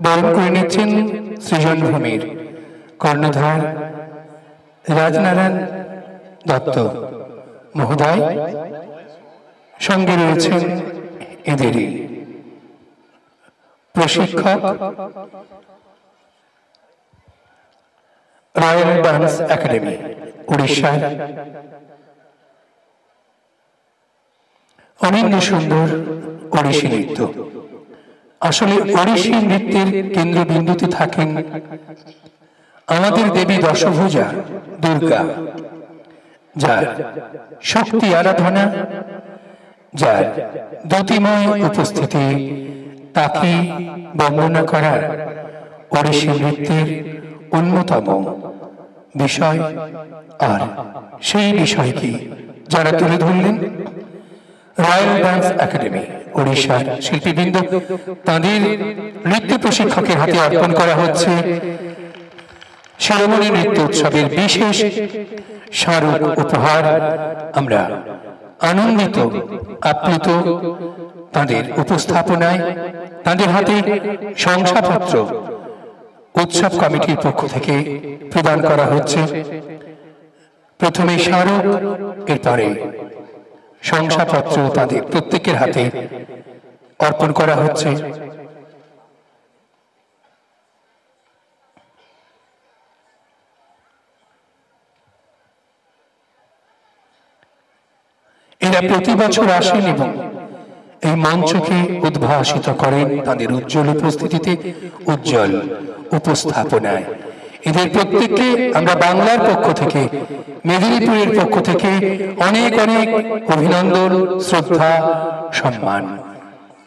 বরণ করে নিচ্ছেন সৃজন ভূমির কর্ণধার রাজনারায়ণ দত্ত মহোদয়। সঙ্গে রয়েছেন এদেরই প্রশিক্ষক রয়্যাল ডান্স একাডেমি উড়িষ্যার অনিন্দ সুন্দর ওড়িশি নৃত্য। আসলে ওড়িশি নৃত্যের কেন্দ্রবিন্দুতে থাকেন আমাদের দেবী দশভুজা দুর্গা, যার শক্তি আরাধনা, যার দ্যুতিময় উপস্থিতি, তাকে বর্ণনা করা ওড়িশি নৃত্যের অন্যতম বিষয়। আর সেই বিষয়কে যারা তুলে ধরলেন রয়্যাল ডান্স একাডেমি ওড়িশার শিল্পীবৃন্দ, তাদের নৃত্য প্রশিক্ষকের হাতে অর্পণ করা হচ্ছে শিরোমণি নৃত্য উৎসবের বিশেষ স্মারক উপহার। আমরা আনন্দিত আপ্লুত তাদের উপস্থাপনায়। তাদের হাতে শংসাপত্র উৎসব কমিটির পক্ষ থেকে প্রদান করা হচ্ছে। প্রথমে স্মারক, এরপরে শংসাপত্র তাদের প্রত্যেকের হাতে অর্পণ করা হচ্ছে। এরা প্রতি বছর আসেন এবং এই মঞ্চকে উদ্ভাসিত করেন তাদের উজ্জ্বল উপস্থিতিতে, উজ্জ্বল উপস্থাপনায়। এদের প্রত্যেককে আমরা বাংলার পক্ষ থেকে, মেদিনীপুরের পক্ষ থেকে অনেক অনেক অভিনন্দন, শ্রদ্ধা, সম্মান।